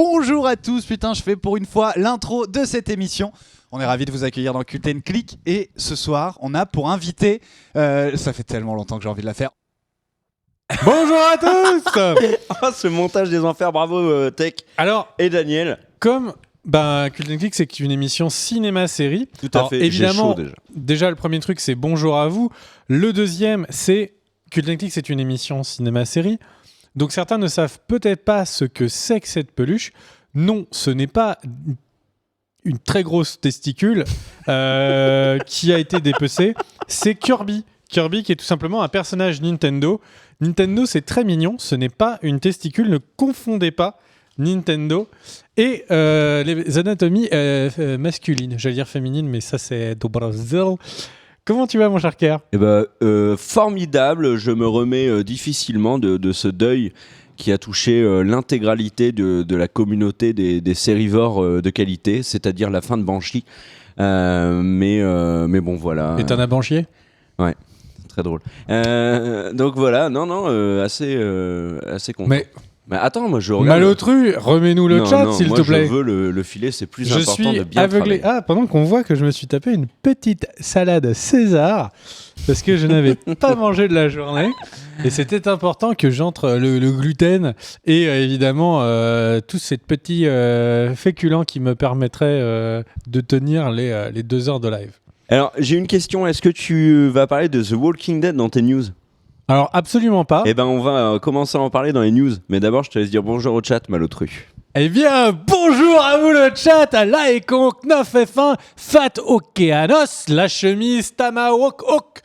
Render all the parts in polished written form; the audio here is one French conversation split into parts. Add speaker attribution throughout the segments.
Speaker 1: Bonjour à tous, putain, je fais pour une fois l'intro de cette émission. On est ravis de vous accueillir dans Cult & Click et ce soir, on a pour invité, ça fait tellement longtemps que j'ai envie de la faire.
Speaker 2: Bonjour à tous.
Speaker 3: Oh, ce montage des enfers, bravo Tech
Speaker 2: Alors,
Speaker 3: et Daniel.
Speaker 2: comme Cult & Click, c'est une émission cinéma-série.
Speaker 3: Tout à fait,
Speaker 2: évidemment,
Speaker 3: j'ai chaud
Speaker 2: déjà, le premier truc, c'est bonjour à vous. Le deuxième, c'est Cult & Click, c'est une émission cinéma-série. Donc certains ne savent peut-être pas ce que c'est que cette peluche. Non, ce n'est pas une très grosse testicule qui a été dépecée. C'est Kirby. Kirby qui est tout simplement un personnage Nintendo. Nintendo, c'est très mignon. Ce n'est pas une testicule. Ne confondez pas Nintendo et les anatomies masculines. J'allais dire féminines, mais ça, c'est do Brasil. Comment tu vas, mon cher Kerr ?
Speaker 3: Formidable, je me remets difficilement de ce deuil qui a touché l'intégralité de la communauté des sérivores de qualité, c'est-à-dire la fin de Banshee. Mais bon, voilà.
Speaker 2: Et t'en as banchier ?
Speaker 3: Ouais, très drôle. Donc voilà, assez content. Mais attends, moi je regarde.
Speaker 2: Malotru, remets-nous le chat, s'il te plaît.
Speaker 3: Je veux le filet, c'est plus important
Speaker 2: suis
Speaker 3: de bien
Speaker 2: aveuglé.
Speaker 3: travailler.
Speaker 2: Pendant qu'on voit que je me suis tapé une petite salade César, parce que je n'avais pas mangé de la journée, et c'était important que j'entre le gluten et évidemment tout ces petits féculents qui me permettraient de tenir les 2 heures de live.
Speaker 3: Alors, j'ai une question. Est-ce que tu vas parler de The Walking Dead dans tes news ?
Speaker 2: Alors, absolument pas.
Speaker 3: Eh ben, on va commencer à en parler dans les news. Mais d'abord, je te laisse dire bonjour au chat, Malotru.
Speaker 2: Eh bien, bonjour à vous le chat, Laekon, Knof F1, Fat Okeanos, La Chemise, Tamahawk Hawk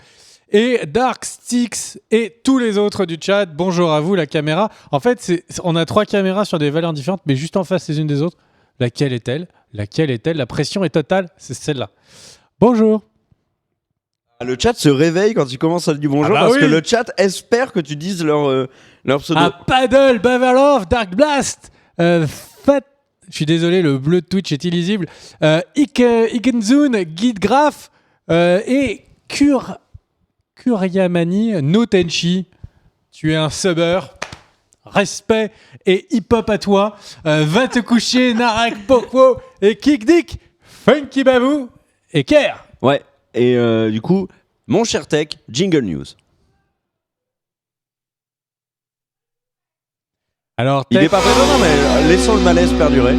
Speaker 2: et Dark Sticks et tous les autres du chat. Bonjour à vous, la caméra. En fait, on a 3 caméras sur des valeurs différentes, mais juste en face les unes des autres. Laquelle est-elle ? Laquelle est-elle ? La pression est totale, c'est celle-là. Bonjour.
Speaker 3: Le chat se réveille quand tu commences à dire bonjour parce que le chat espère que tu dises leur pseudo.
Speaker 2: Paddle, Bavalov, Dark Blast, Fat... Je suis désolé, le bleu de Twitch est illisible. Ikenzun, Guide Graph et Kuryamani no Tenchi. Tu es un subber. Respect et hip-hop à toi. Va te coucher, Narak Pokwo et Kick Dick, Funky Babou et Kerr.
Speaker 3: Ouais. Et du coup, mon cher Tech, Jingle News.
Speaker 2: Alors,
Speaker 3: il n'est pas présent, mais laissons le malaise perdurer.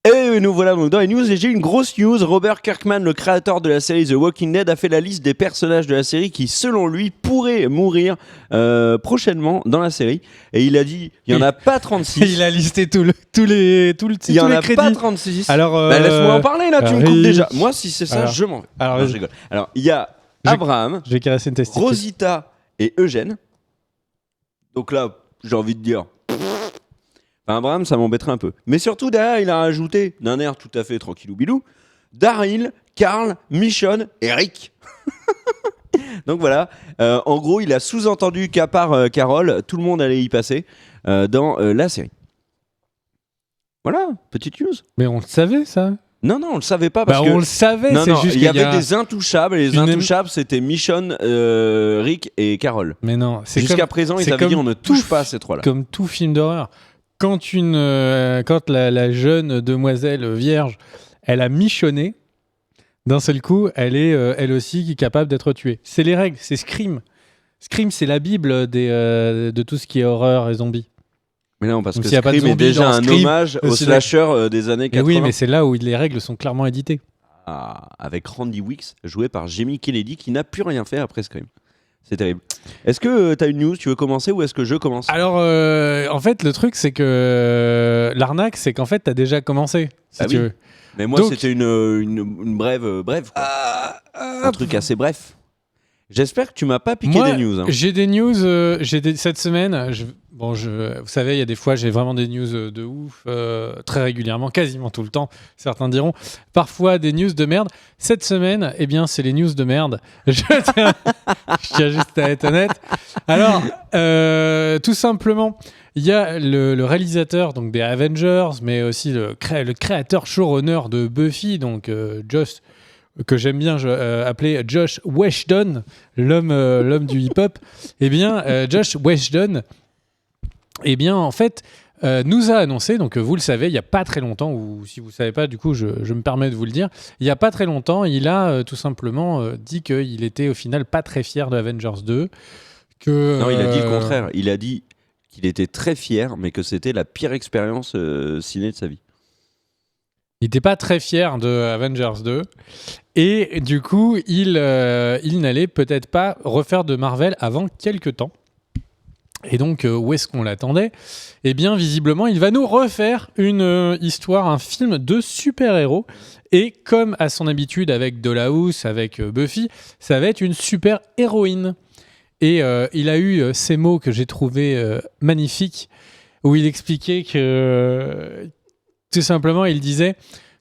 Speaker 3: Et nous voilà donc dans les news. Et j'ai une grosse news. Robert Kirkman, le créateur de la série The Walking Dead, a fait la liste des personnages de la série qui, selon lui, pourraient mourir prochainement dans la série. Et il a dit, il n'y en a pas 36.
Speaker 2: Il a listé tous les crédits.
Speaker 3: Il n'y en a pas 36.
Speaker 2: Alors,
Speaker 3: laisse-moi en parler là, tu me coupes déjà. Moi, si c'est ça, je m'en vais.
Speaker 2: Alors,
Speaker 3: non, je rigole. Alors, il y a Abraham, Rosita et Eugène. Donc là, j'ai envie de dire... Enfin, Abraham, ça m'embêterait un peu. Mais surtout, derrière, il a rajouté, d'un air tout à fait tranquillou-bilou, Daryl, Carl, Michonne et Rick. Donc voilà, en gros, il a sous-entendu qu'à part Carol, tout le monde allait y passer dans la série. Voilà, petite news.
Speaker 2: Mais on le savait, ça.
Speaker 3: Non, on le savait pas parce que...
Speaker 2: on le savait,
Speaker 3: non,
Speaker 2: c'est juste
Speaker 3: il y avait des intouchables, et les intouchables, c'était Michonne, Rick et Carol.
Speaker 2: Mais non, c'est
Speaker 3: jusqu'à présent, ils avaient dit on ne touche pas à ces trois-là.
Speaker 2: Comme tout film d'horreur. Quand la jeune demoiselle vierge, elle a michonné, d'un seul coup, elle est elle aussi capable d'être tuée. C'est les règles, c'est Scream. Scream, c'est la bible de tout ce qui est horreur et zombies.
Speaker 3: Mais non, parce que Scream est déjà un hommage au slasher des années 80.
Speaker 2: Et oui, mais c'est là où les règles sont clairement éditées.
Speaker 3: Avec Randy Weeks, joué par Jamie Kennedy, qui n'a plus rien fait après Scream. C'est terrible. Est-ce que tu as une news, tu veux commencer ou est-ce que je commence ?
Speaker 2: Alors, en fait, le truc, c'est que l'arnaque, c'est qu'en fait, tu as déjà commencé, si tu veux.
Speaker 3: Mais moi, c'était une brève quoi. Un truc assez bref. J'espère que tu m'as pas piqué des news.
Speaker 2: J'ai des news cette semaine. Vous savez, il y a des fois, j'ai vraiment des news de ouf, très régulièrement, quasiment tout le temps. Certains diront, parfois des news de merde. Cette semaine, eh bien, c'est les news de merde. Je tiens juste à être honnête. Alors, tout simplement, il y a le réalisateur donc, des Avengers, mais aussi le créateur showrunner de Buffy, donc Joss que j'aime bien appeler Josh Whedon, l'homme du hip-hop, eh bien, Josh Whedon, eh bien, en fait, nous a annoncé, donc vous le savez, il n'y a pas très longtemps, ou si vous ne savez pas, du coup, je me permets de vous le dire, il n'y a pas très longtemps, il a tout simplement dit qu'il était au final pas très fier de Avengers 2.
Speaker 3: Non, il a dit le contraire. Il a dit qu'il était très fier, mais que c'était la pire expérience ciné de sa vie.
Speaker 2: Il n'était pas très fier de Avengers 2. Et du coup, il n'allait peut-être pas refaire de Marvel avant quelques temps. Et donc, où est-ce qu'on l'attendait ? Eh bien, visiblement, il va nous refaire une histoire, un film de super-héros. Et comme à son habitude avec Dollhouse, avec Buffy, ça va être une super-héroïne. Et il a eu ces mots que j'ai trouvés magnifiques, où il expliquait que, tout simplement, il disait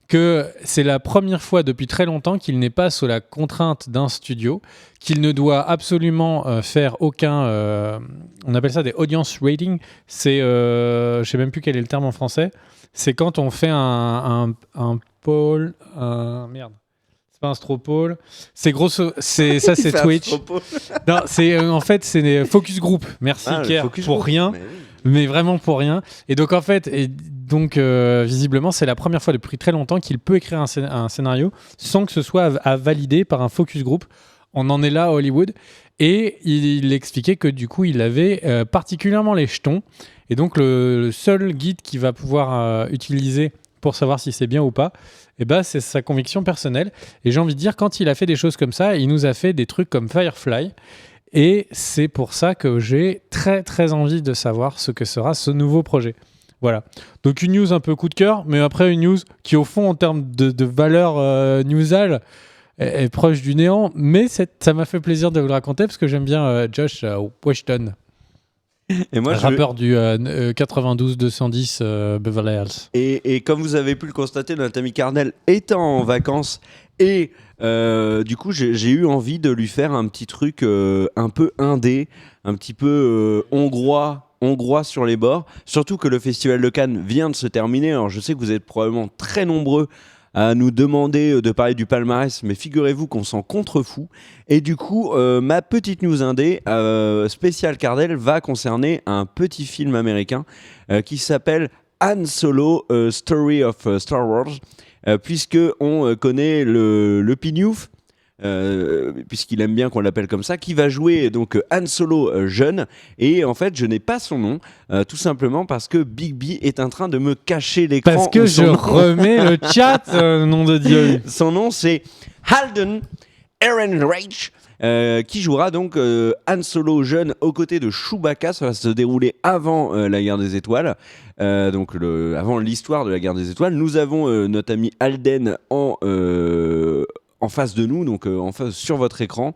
Speaker 2: que c'est la première fois depuis très longtemps qu'il n'est pas sous la contrainte d'un studio, qu'il ne doit absolument faire aucun... on appelle ça des audience rating. C'est, je ne sais même plus quel est le terme en français. C'est quand on fait un poll... merde. C'est pas un stropole. C'est grosso... C'est Twitch. Non, c'est, en fait, c'est des focus group. Merci, Kerr, pour rien. Mais vraiment pour rien. Et donc, en fait, visiblement, c'est la première fois depuis très longtemps qu'il peut écrire un scénario sans que ce soit à valider par un focus group. On en est là à Hollywood. Et il expliquait que du coup, il avait particulièrement les jetons. Et donc, le seul guide qu'il va pouvoir utiliser pour savoir si c'est bien ou pas, c'est sa conviction personnelle. Et j'ai envie de dire, quand il a fait des choses comme ça, il nous a fait des trucs comme Firefly. Et c'est pour ça que j'ai très très envie de savoir ce que sera ce nouveau projet. Voilà. Donc une news un peu coup de cœur, mais après une news qui au fond en termes de valeur newsale est proche du néant. Mais ça m'a fait plaisir de vous le raconter parce que j'aime bien Josh Whedon. Et moi, rappeur du 92-210 Beverly Hills.
Speaker 3: Et comme vous avez pu le constater, notre ami Carnel étant en vacances et du coup j'ai eu envie de lui faire un petit truc un peu indé, un petit peu hongrois sur les bords, surtout que le festival de Cannes vient de se terminer. Alors je sais que vous êtes probablement très nombreux à nous demander de parler du palmarès, mais figurez-vous qu'on s'en contrefout. Et du coup, ma petite news indé spéciale Cardel va concerner un petit film américain qui s'appelle Han Solo, Story of Star Wars, puisque on connaît le Pignouf, puisqu'il aime bien qu'on l'appelle comme ça, qui va jouer donc Han Solo jeune. Et en fait, je n'ai pas son nom, tout simplement parce que Big B est en train de me cacher l'écran.
Speaker 2: Parce que je remets le chat, nom de Dieu.
Speaker 3: Son nom, c'est Halden Ehrenreich, qui jouera donc Han Solo jeune aux côtés de Chewbacca. Ça va se dérouler avant la guerre des étoiles, donc avant l'histoire de la guerre des étoiles. Nous avons notre ami Halden en face de nous, donc en face sur votre écran.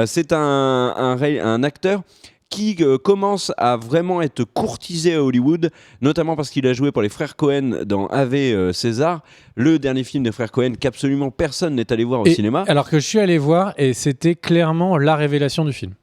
Speaker 3: C'est un acteur qui commence à vraiment être courtisé à Hollywood, notamment parce qu'il a joué pour les frères Cohen dans Ave César, le dernier film des frères Cohen qu'absolument personne n'est allé voir au cinéma.
Speaker 2: Alors que je suis allé voir et c'était clairement la révélation du film.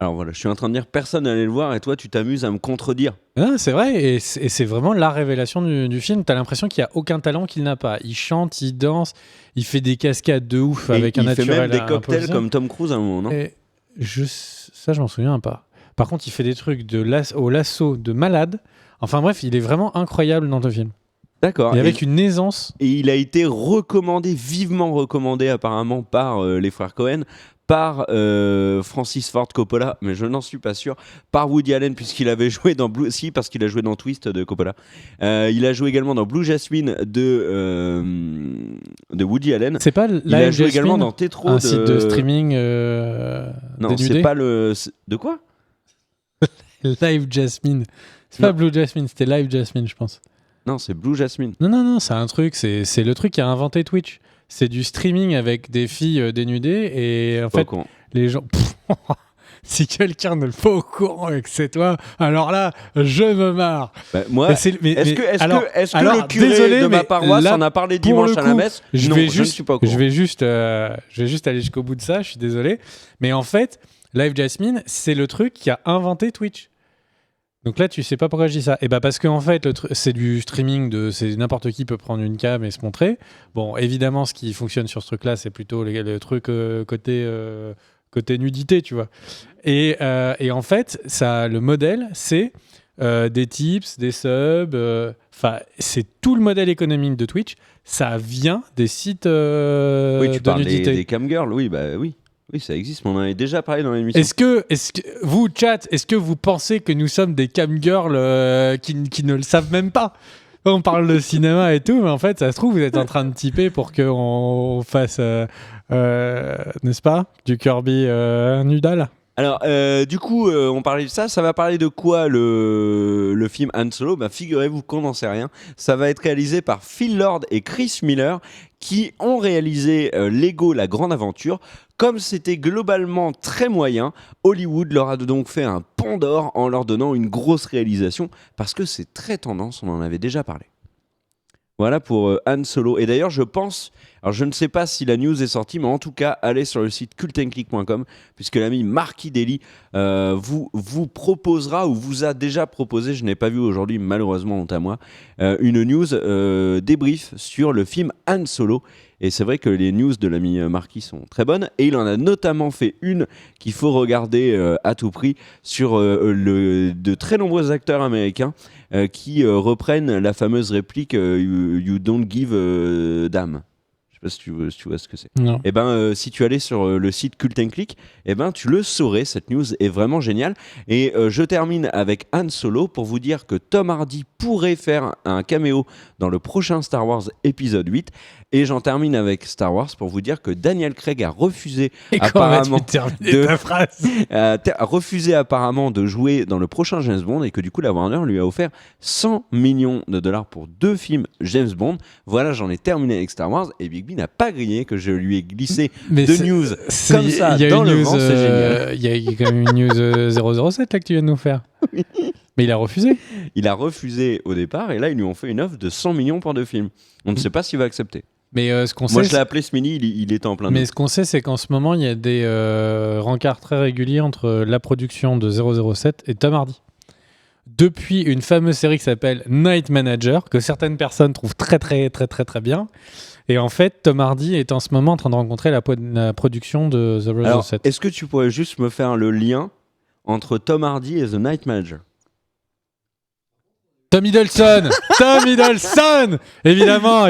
Speaker 3: Alors voilà, je suis en train de dire personne n'est allé le voir et toi tu t'amuses à me contredire.
Speaker 2: Ah, c'est vrai, et c'est vraiment la révélation du film. T'as l'impression qu'il n'y a aucun talent qu'il n'a pas. Il chante, il danse, il fait des cascades de ouf avec un naturel.
Speaker 3: Il fait même des cocktails comme Tom Cruise à un moment, non ?
Speaker 2: Et ça, je m'en souviens pas. Par contre, il fait des trucs au lasso de malade. Enfin bref, il est vraiment incroyable dans le film.
Speaker 3: D'accord.
Speaker 2: Et avec une aisance.
Speaker 3: Et il a été vivement recommandé apparemment par les frères Cohen, par Francis Ford Coppola, mais je n'en suis pas sûr, par Woody Allen, puisqu'il avait joué dans parce qu'il a joué dans Twist de Coppola. Il a joué également dans Blue Jasmine de Woody Allen.
Speaker 2: C'est pas
Speaker 3: il a joué également dans Tétro,
Speaker 2: un site de streaming
Speaker 3: non,
Speaker 2: dénudé.
Speaker 3: C'est pas le... De quoi?
Speaker 2: Live Jasmine. C'est pas Blue Jasmine, c'était Live Jasmine, je pense.
Speaker 3: Non, c'est Blue Jasmine.
Speaker 2: Non, c'est un truc, c'est le truc qui a inventé Twitch. C'est du streaming avec des filles dénudées et en fait, les gens... Si quelqu'un ne le fait au courant et que c'est toi, alors là, je me marre.
Speaker 3: Bah, moi, est-ce que le curé de ma paroisse en a parlé dimanche à la messe?
Speaker 2: Je vais juste aller jusqu'au bout de ça, je suis désolé. Mais en fait, Live Jasmine, c'est le truc qui a inventé Twitch. Donc là, tu sais pas pourquoi je dis ça. Et bah parce qu'en fait, c'est du streaming, c'est n'importe qui peut prendre une cam et se montrer. Bon, évidemment, ce qui fonctionne sur ce truc-là, c'est plutôt le truc côté nudité, tu vois. Et en fait, le modèle, c'est des tips, des subs. Enfin, c'est tout le modèle économique de Twitch. Ça vient des sites
Speaker 3: oui, tu
Speaker 2: de
Speaker 3: parles
Speaker 2: nudité.
Speaker 3: des camgirls, oui, bah oui. Oui, ça existe, mais on en avait déjà parlé dans l'émission.
Speaker 2: Est-ce que vous, chat, est-ce que vous pensez que nous sommes des camgirls qui ne le savent même pas ? On parle de cinéma et tout, mais en fait, ça se trouve, vous êtes en train de typer pour qu'on fasse, n'est-ce pas, du Kirby nudal ?
Speaker 3: Alors, du coup, on parlait de ça. Ça va parler de quoi le film Han Solo ? Ben, figurez-vous qu'on n'en sait rien. Ça va être réalisé par Phil Lord et Chris Miller, qui ont réalisé Lego La Grande Aventure. Comme c'était globalement très moyen, Hollywood leur a donc fait un pont d'or en leur donnant une grosse réalisation, parce que c'est très tendance, on en avait déjà parlé. Voilà pour Han Solo. Et d'ailleurs, je pense, alors je ne sais pas si la news est sortie, mais en tout cas, allez sur le site cultandclick.com, puisque l'ami Marky Daly vous proposera, ou vous a déjà proposé, je n'ai pas vu aujourd'hui, malheureusement, honte à moi, une news débrief sur le film Han Solo. Et c'est vrai que les news de l'ami Marky sont très bonnes. Et il en a notamment fait une qu'il faut regarder à tout prix sur de très nombreux acteurs américains qui reprennent la fameuse réplique You don't give a damn. Je sais pas si tu vois ce que c'est.
Speaker 2: Non.
Speaker 3: Et ben, si tu allais sur le site Cult & Click, et ben, tu le saurais. Cette news est vraiment géniale. Et je termine avec Han Solo pour vous dire que Tom Hardy pourrait faire un caméo dans le prochain Star Wars épisode 8. Et j'en termine avec Star Wars pour vous dire que Daniel Craig a refusé apparemment de jouer dans le prochain James Bond, et que du coup la Warner lui a offert $100 millions pour 2 films James Bond. Voilà, j'en ai terminé avec Star Wars, et Big B n'a pas grillé que je lui ai glissé de news comme ça dans le vent, c'est génial.
Speaker 2: Il y a quand même une news 007 là que tu viens de nous faire. Oui. Mais il a refusé.
Speaker 3: Il a refusé au départ, et là ils lui ont fait une offre de 100 millions pour 2 films. On ne sait pas s'il va accepter.
Speaker 2: Mais ce qu'on
Speaker 3: Moi
Speaker 2: sait,
Speaker 3: je l'ai appelé ce mini, il était en plein.
Speaker 2: Mais ce qu'on sait, c'est qu'en ce moment il y a des rencarts très réguliers entre la production de 007 et Tom Hardy. Depuis une fameuse série qui s'appelle Night Manager, que certaines personnes trouvent très très très très très bien. Et en fait, Tom Hardy est en ce moment en train de rencontrer la production de 007.
Speaker 3: Alors, est-ce que tu pourrais juste me faire le lien entre Tom Hardy et The Night Manager ?
Speaker 2: Tom Hiddleston Tom Hiddleston Évidemment.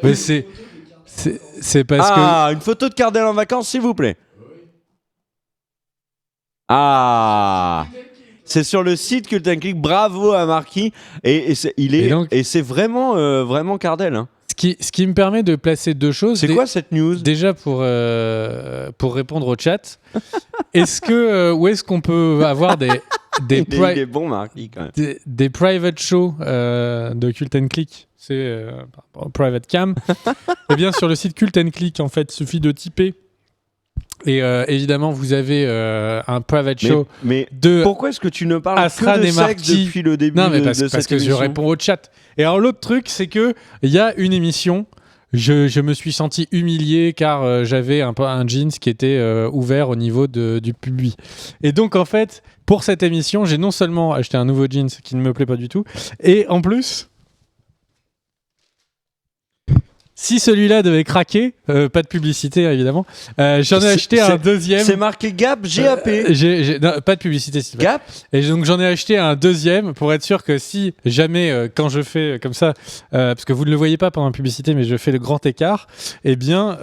Speaker 2: Mais c'est parce que...
Speaker 3: Ah, une photo de Cardell en vacances, s'il vous plaît. Ah, c'est sur le site Cult & Click. Bravo à Marky. Et c'est vraiment Cardell. Hein.
Speaker 2: Ce qui me permet de placer 2 choses.
Speaker 3: C'est quoi cette news ?
Speaker 2: Déjà pour répondre au chat, où est-ce qu'on peut avoir des
Speaker 3: il est bon, Marky, quand même.
Speaker 2: des private shows de Cult & Click, c'est private cam. Eh bien, sur le site Cult & Click, en fait, il suffit de typer. Et évidemment, vous avez un private show de
Speaker 3: pourquoi est-ce que tu ne parles
Speaker 2: Astran
Speaker 3: que de
Speaker 2: et
Speaker 3: sexe
Speaker 2: Marty
Speaker 3: depuis le début
Speaker 2: de
Speaker 3: cette
Speaker 2: parce que je
Speaker 3: émission.
Speaker 2: réponds au chat. Et alors, l'autre truc, c'est qu'il y a une émission... Je me suis senti humilié car j'avais un jeans qui était ouvert au niveau du pubis. Et donc, en fait, pour cette émission, j'ai non seulement acheté un nouveau jeans qui ne me plaît pas du tout, et en plus, si celui-là devait craquer, pas de publicité évidemment, j'en ai acheté un deuxième.
Speaker 3: C'est marqué Gap, GAP.
Speaker 2: Non, pas de publicité.
Speaker 3: Gap.
Speaker 2: Et donc j'en ai acheté un deuxième pour être sûr que si jamais, quand je fais comme ça, parce que vous ne le voyez pas pendant la publicité, mais je fais le grand écart, eh bien,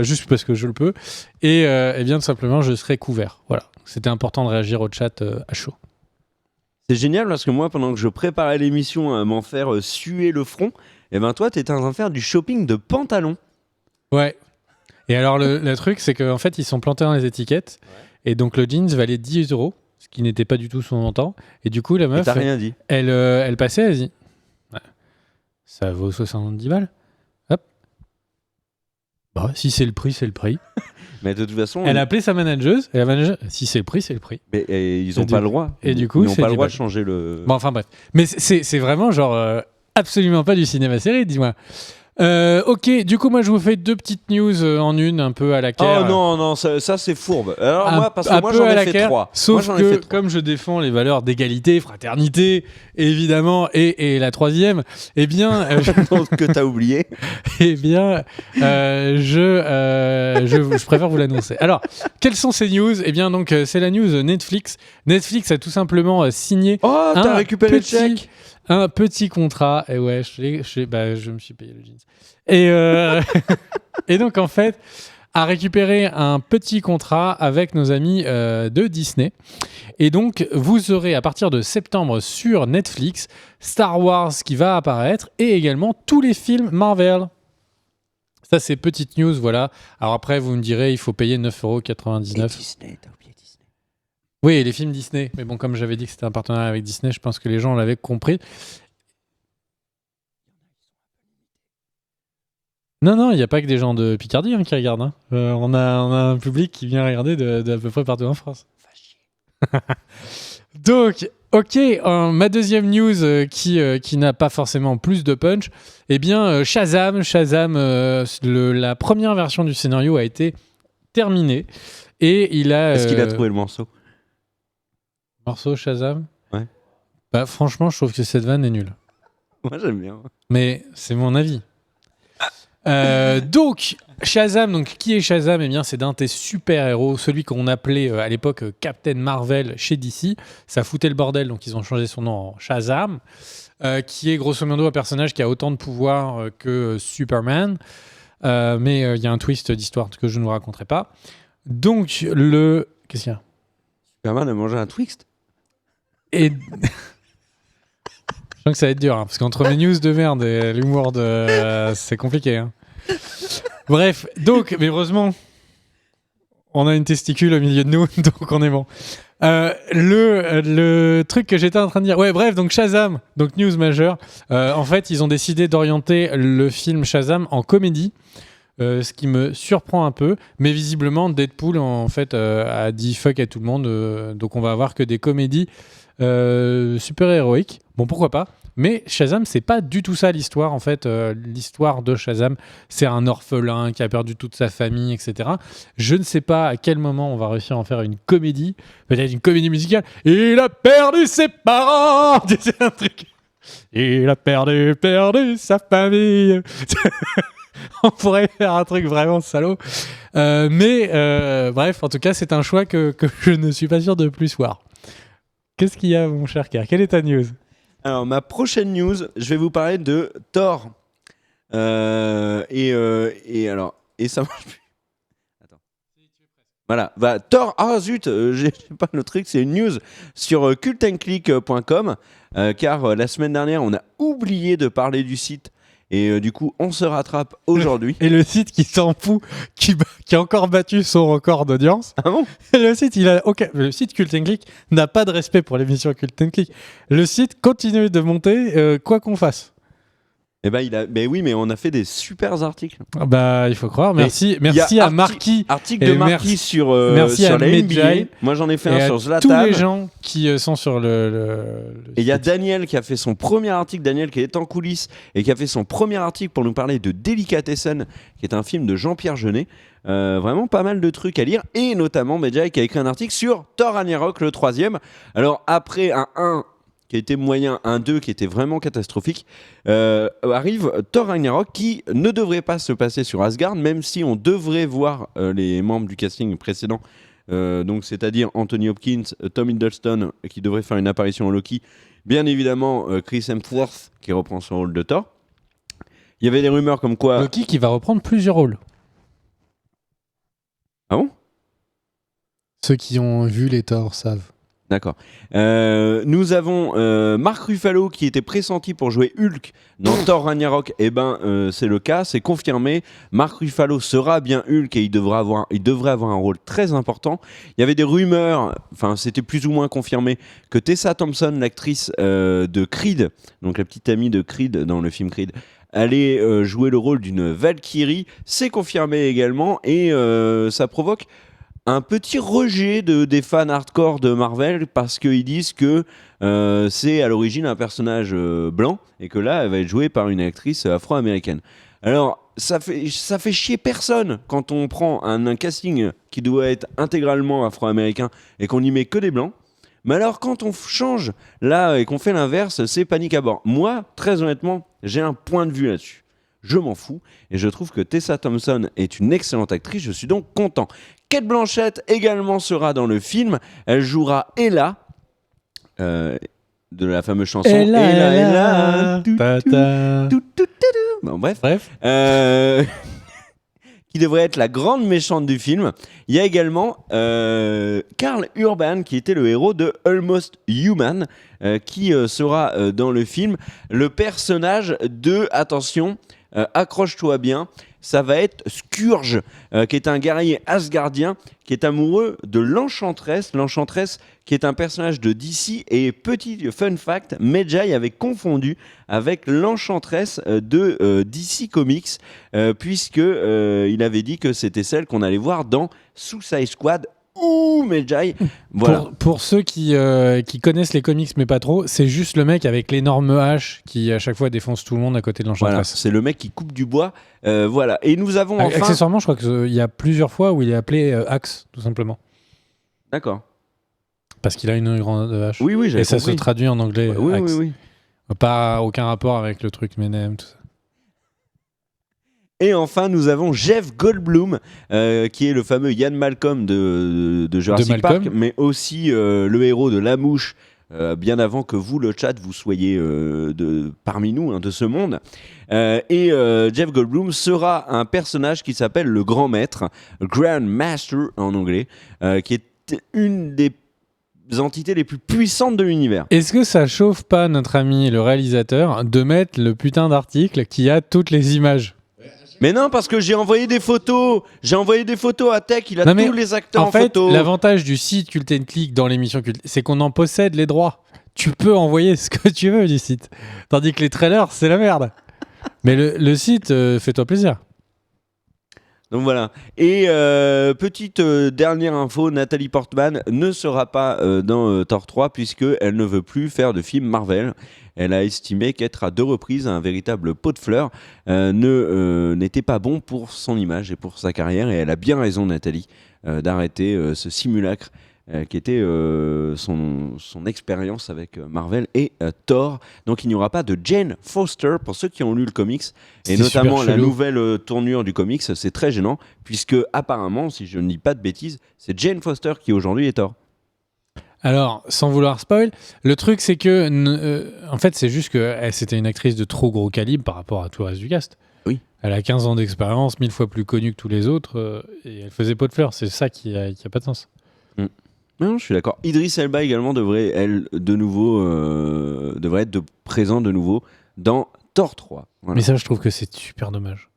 Speaker 2: juste parce que je le peux, et eh bien tout simplement je serai couvert. Voilà. C'était important de réagir au chat à chaud.
Speaker 3: C'est génial parce que moi, pendant que je préparais l'émission à m'en faire suer le front, et ben toi, t'étais en train de faire du shopping de pantalons.
Speaker 2: Ouais. Et alors, le truc, c'est qu'en fait, ils sont plantés dans les étiquettes. Ouais. Et donc, le jeans valait 10 €, ce qui n'était pas du tout son montant. Et du coup, la meuf,
Speaker 3: t'as rien dit.
Speaker 2: Elle passait, elle dit ouais, ça vaut 70 balles. Hop. Bah, si c'est le prix, c'est le prix.
Speaker 3: Mais de toute façon...
Speaker 2: Elle a appelé sa manageuse. Et la manageuse, si c'est le prix, c'est le prix.
Speaker 3: Mais ils n'ont pas le droit.
Speaker 2: Et du coup,
Speaker 3: ils n'ont pas le droit de changer le...
Speaker 2: Bon, enfin bref. Mais c'est vraiment genre... absolument pas du cinéma-série, dis-moi. Ok, du coup, moi, je vous fais 2 petites news en une, un peu à la Caire.
Speaker 3: Oh non, ça c'est fourbe. Alors moi, parce que moi j'en ai fait 3.
Speaker 2: Sauf que, comme je défends les valeurs d'égalité, fraternité, évidemment, et la troisième, eh bien...
Speaker 3: que t'as oublié.
Speaker 2: Eh bien, je préfère vous l'annoncer. Alors, quelles sont ces news ? Eh bien, donc, c'est la news Netflix. Netflix a tout simplement signé...
Speaker 3: Oh, t'as récupéré le chèque ?
Speaker 2: Un petit contrat, et ouais, je me suis payé le jeans. Et donc, en fait, a récupéré un petit contrat avec nos amis de Disney. Et donc, vous aurez à partir de septembre sur Netflix Star Wars qui va apparaître et également tous les films Marvel. Ça, c'est petite news, voilà. Alors après, vous me direz, il faut payer 9,99€.
Speaker 3: Et Disney, t'as oublié Disney.
Speaker 2: Oui, les films Disney. Mais bon, comme j'avais dit que c'était un partenariat avec Disney, je pense que les gens l'avaient compris. Non, il n'y a pas que des gens de Picardie qui regardent. Hein. On a un public qui vient regarder d'à peu près partout en France. Donc, ok, ma deuxième news qui n'a pas forcément plus de punch, eh bien, Shazam, la première version du scénario a été terminée. Et il a...
Speaker 3: Est-ce qu'il a trouvé le morceau ?
Speaker 2: Morceau Shazam ?
Speaker 3: Ouais.
Speaker 2: Bah, franchement, je trouve que cette vanne est nulle.
Speaker 3: Moi, j'aime bien.
Speaker 2: Mais c'est mon avis. Donc, Shazam, donc, qui est Shazam ? Eh bien, c'est d'un de tes super-héros, celui qu'on appelait à l'époque Captain Marvel chez DC. Ça foutait le bordel, donc ils ont changé son nom en Shazam, qui est grosso modo un personnage qui a autant de pouvoir que Superman. Mais il y a un twist d'histoire que je ne vous raconterai pas. Donc, qu'est-ce qu'il y a ?
Speaker 3: Superman a mangé un Twix.
Speaker 2: Et... Je sens que ça va être dur, hein, parce qu'entre mes news de merde et l'humour c'est compliqué. Hein. Bref, donc, mais heureusement, on a une testicule au milieu de nous, donc on est bon. Le truc que j'étais en train de dire... Ouais, bref, donc Shazam, donc news majeure. En fait, ils ont décidé d'orienter le film Shazam en comédie. Ce qui me surprend un peu, mais visiblement Deadpool en fait a dit fuck à tout le monde, donc on va avoir que des comédies super-héroïques. Bon, pourquoi pas, mais Shazam, c'est pas du tout ça l'histoire. En fait, l'histoire de Shazam, c'est un orphelin qui a perdu toute sa famille, etc. Je ne sais pas à quel moment on va réussir à en faire une comédie, peut-être une comédie musicale. Il a perdu ses parents. C'est un truc. Il a perdu sa famille. On pourrait faire un truc vraiment salaud. Mais bref, en tout cas, c'est un choix que je ne suis pas sûr de plus voir. Qu'est-ce qu'il y a, mon cher Kerr ? Quelle est ta news ?
Speaker 3: Alors, ma prochaine news, je vais vous parler de Thor. Et ça marche plus. Attends. Voilà. Thor. Ah zut, j'ai pas le truc. C'est une news sur cultandclick.com. Car la semaine dernière, on a oublié de parler du site. Et du coup, on se rattrape aujourd'hui.
Speaker 2: Et le site qui s'en fout, qui a encore battu son record d'audience.
Speaker 3: Ah bon ?
Speaker 2: Le site Cult & Click n'a pas de respect pour l'émission Cult & Click. Le site continue de monter, quoi qu'on fasse.
Speaker 3: Eh ben, oui, mais on a fait des super articles.
Speaker 2: Bah, il faut croire. Merci à Marquis.
Speaker 3: Article de Marquis sur
Speaker 2: la
Speaker 3: NBA. Moi, j'en ai fait un sur Zlatan.
Speaker 2: Tous les gens qui sont sur le
Speaker 3: et il y a Daniel qui a fait son premier article, Daniel qui est en coulisses et qui a fait son premier article pour nous parler de Delicatessen, qui est un film de Jean-Pierre Jeunet. Vraiment pas mal de trucs à lire. Et notamment, Medjay qui a écrit un article sur Thor Ragnarok, le 3e. Alors, après un 1... qui a été moyen, un 2 qui était vraiment catastrophique, arrive Thor Ragnarok qui ne devrait pas se passer sur Asgard, même si on devrait voir les membres du casting précédent, donc c'est-à-dire Anthony Hopkins, Tom Hiddleston qui devrait faire une apparition en Loki, bien évidemment Chris Hemsworth qui reprend son rôle de Thor. Il y avait des rumeurs comme quoi...
Speaker 2: Loki qui va reprendre plusieurs rôles.
Speaker 3: Ah bon ?
Speaker 2: Ceux qui ont vu les Thor savent.
Speaker 3: D'accord. Nous avons Mark Ruffalo qui était pressenti pour jouer Hulk dans Thor Ragnarok. Eh ben, c'est le cas, c'est confirmé. Mark Ruffalo sera bien Hulk et il devrait avoir un rôle très important. Il y avait des rumeurs, enfin c'était plus ou moins confirmé, que Tessa Thompson, l'actrice de Creed, donc la petite amie de Creed dans le film Creed, allait jouer le rôle d'une Valkyrie. C'est confirmé également et ça provoque un petit rejet des fans hardcore de Marvel parce qu'ils disent que c'est à l'origine un personnage blanc et que là, elle va être jouée par une actrice afro-américaine. Alors, ça fait chier personne quand on prend un casting qui doit être intégralement afro-américain et qu'on n'y met que des blancs. Mais alors, quand on change là et qu'on fait l'inverse, c'est panique à bord. Moi, très honnêtement, j'ai un point de vue là-dessus. Je m'en fous et je trouve que Tessa Thompson est une excellente actrice. Je suis donc content. Kate Blanchett également sera dans le film. Elle jouera Ella. De la fameuse chanson Ella. Bon, bref. Qui devrait être la grande méchante du film. Il y a également Karl Urban, qui était le héros de Almost Human, qui sera dans le film. Le personnage de, attention, accroche-toi bien, ça va être Scourge, qui est un guerrier asgardien, qui est amoureux de l'Enchantress. L'Enchantress, qui est un personnage de DC. Et petit fun fact, Medjay avait confondu avec l'Enchantress de DC Comics, puisque il avait dit que c'était celle qu'on allait voir dans Suicide Squad. Ouh, Medjay. Voilà.
Speaker 2: Pour ceux qui connaissent les comics mais pas trop, c'est juste le mec avec l'énorme hache qui à chaque fois défonce tout le monde à côté de l'Enchantress.
Speaker 3: Voilà, c'est le mec qui coupe du bois. Voilà. Et nous avons enfin...
Speaker 2: Accessoirement, je crois qu'il y a plusieurs fois où il est appelé Axe, tout simplement.
Speaker 3: D'accord.
Speaker 2: Parce qu'il a une grande hache.
Speaker 3: Oui, j'avais compris.
Speaker 2: Et ça se traduit en anglais. Axe.
Speaker 3: Oui.
Speaker 2: Pas aucun rapport avec le truc Menem, tout ça.
Speaker 3: Et enfin, nous avons Jeff Goldblum, qui est le fameux Ian Malcolm de Jurassic Park, mais aussi le héros de La Mouche, bien avant que vous, le chat, vous soyez parmi nous, de ce monde. Et Jeff Goldblum sera un personnage qui s'appelle le Grand Maître, Grand Master en anglais, qui est une des entités les plus puissantes de l'univers.
Speaker 2: Est-ce que ça chauffe pas notre ami le réalisateur de mettre le putain d'article qui a toutes les images ?
Speaker 3: Mais non, parce que j'ai envoyé des photos. J'ai envoyé des photos à Tech. Il a tous les acteurs en photo.
Speaker 2: En fait, l'avantage du site Cult & Click dans l'émission Cult, c'est qu'on en possède les droits. Tu peux envoyer ce que tu veux du site. Tandis que les trailers, c'est la merde. Mais le site, fais-toi plaisir.
Speaker 3: Donc voilà. Et petite dernière info, Nathalie Portman ne sera pas dans Thor 3 puisqu'elle ne veut plus faire de film Marvel. Elle a estimé qu'être à 2 reprises un véritable pot de fleurs n'était pas bon pour son image et pour sa carrière. Et elle a bien raison, Nathalie, d'arrêter ce simulacre qui était son expérience avec Marvel et Thor. Donc il n'y aura pas de Jane Foster pour ceux qui ont lu le comics. Et notamment la nouvelle tournure du comics, c'est très gênant puisque apparemment, si je ne dis pas de bêtises, c'est Jane Foster qui aujourd'hui est Thor.
Speaker 2: Alors, sans vouloir spoil, le truc c'est que, en fait, c'est juste que c'était une actrice de trop gros calibre par rapport à tout le reste du cast.
Speaker 3: Oui.
Speaker 2: Elle a 15 ans d'expérience, 1000 fois plus connue que tous les autres, et elle faisait pot de fleurs. C'est ça qui a pas de sens.
Speaker 3: Non, je suis d'accord. Idris Elba également devrait être présent de nouveau dans Thor 3. Voilà.
Speaker 2: Mais ça, je trouve que c'est super dommage.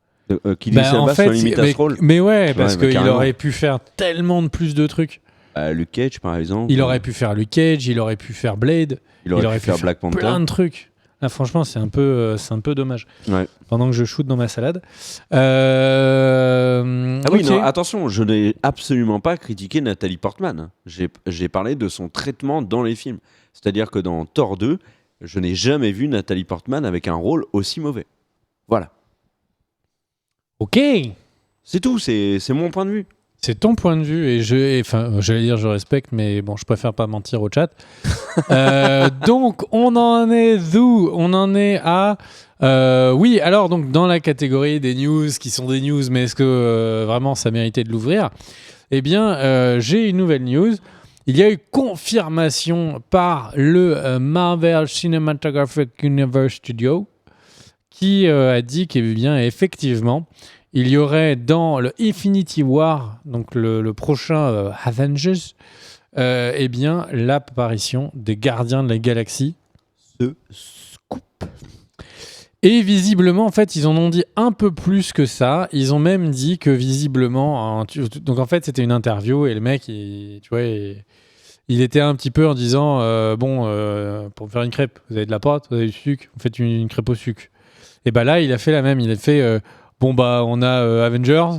Speaker 3: Qu'Idris Elba soit limite à ce rôle.
Speaker 2: Mais ouais, parce qu'il aurait pu faire tellement de plus de trucs.
Speaker 3: Luke Cage, par exemple.
Speaker 2: Il aurait pu faire Luke Cage, il aurait pu faire Blade,
Speaker 3: il aurait pu faire Black Panther.
Speaker 2: Plein de trucs. Là, franchement, c'est un peu dommage.
Speaker 3: Ouais.
Speaker 2: Pendant que je shoot dans ma salade.
Speaker 3: Oui, non, attention, je n'ai absolument pas critiqué Nathalie Portman. J'ai parlé de son traitement dans les films. C'est-à-dire que dans Thor 2, je n'ai jamais vu Nathalie Portman avec un rôle aussi mauvais. Voilà.
Speaker 2: Ok.
Speaker 3: C'est tout, c'est mon point de vue.
Speaker 2: C'est ton point de vue et j'allais dire je respecte, mais bon, je préfère pas mentir au chat. Donc, on en est d'où ? On en est à... oui, alors, donc, dans la catégorie des news, qui sont des news, mais est-ce que vraiment ça méritait de l'ouvrir ? Eh bien, j'ai une nouvelle news. Il y a eu confirmation par le Marvel Cinematographic Universe Studio qui a dit qu'effectivement, il y aurait dans le Infinity War, donc le prochain Avengers, l'apparition des Gardiens de la Galaxie.
Speaker 3: Ce scoop.
Speaker 2: Et visiblement, en fait, ils en ont dit un peu plus que ça. Ils ont même dit que visiblement... donc en fait, c'était une interview et le mec, il était un petit peu en disant pour faire une crêpe, vous avez de la pâte, vous avez du sucre, vous faites une crêpe au sucre. Et là, il a fait la même. Il a fait... on a Avengers,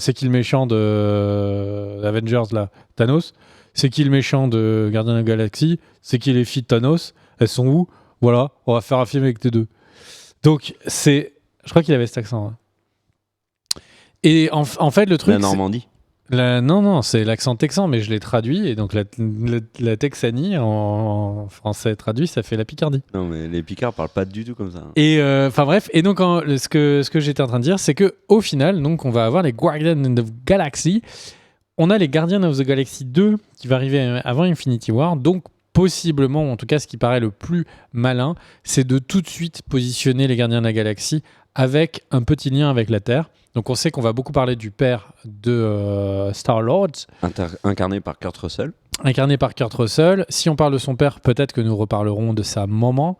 Speaker 2: c'est qui le méchant de Avengers là, Thanos. C'est qui le méchant de Gardiens de la Galaxie. C'est qui les filles de Thanos. Elles sont où ? Voilà, on va faire un film avec les deux. Donc c'est Je crois qu'il avait cet accent. Ouais. Et en fait, le truc.
Speaker 3: La Normandie.
Speaker 2: Non, c'est l'accent texan, mais je l'ai traduit. Et donc, la Texanie, en français traduit, ça fait la Picardie.
Speaker 3: Non, mais les Picards parlent pas du tout comme ça.
Speaker 2: Et bref. Et donc, ce que j'étais en train de dire, c'est qu'au final, donc, on va avoir les Guardians of the Galaxy. On a les Guardians of the Galaxy 2 qui va arriver avant Infinity War. Donc, possiblement, en tout cas, ce qui paraît le plus malin, c'est de tout de suite positionner les Gardiens de la Galaxie avec un petit lien avec la Terre. Donc on sait qu'on va beaucoup parler du père de Star-Lord.
Speaker 3: Incarné par Kurt Russell.
Speaker 2: Incarné par Kurt Russell. Si on parle de son père, peut-être que nous reparlerons de sa maman.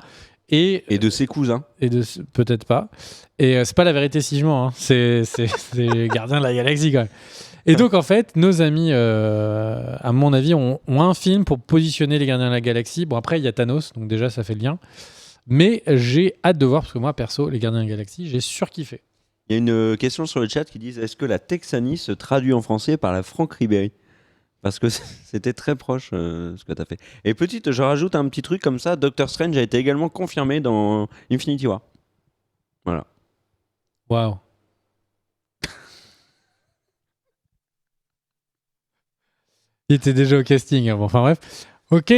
Speaker 2: Et
Speaker 3: de ses cousins.
Speaker 2: Peut-être pas. Et c'est pas la vérité si je mens. Hein. C'est les Gardiens de la Galaxie quand même. Et donc en fait, nos amis, à mon avis, ont un film pour positionner les Gardiens de la Galaxie. Bon après, il y a Thanos, donc déjà ça fait le lien. Mais j'ai hâte de voir, parce que moi perso, les Gardiens de la Galaxie, j'ai surkiffé.
Speaker 3: Il y a une question sur le chat qui dit est-ce que la Texanie se traduit en français par la Franck Ribéry ? Parce que c'était très proche ce que tu as fait. Et je rajoute un petit truc comme ça, Doctor Strange a été également confirmé dans Infinity War. Voilà.
Speaker 2: Waouh. Il était déjà au casting. Bon, enfin bref. Ok.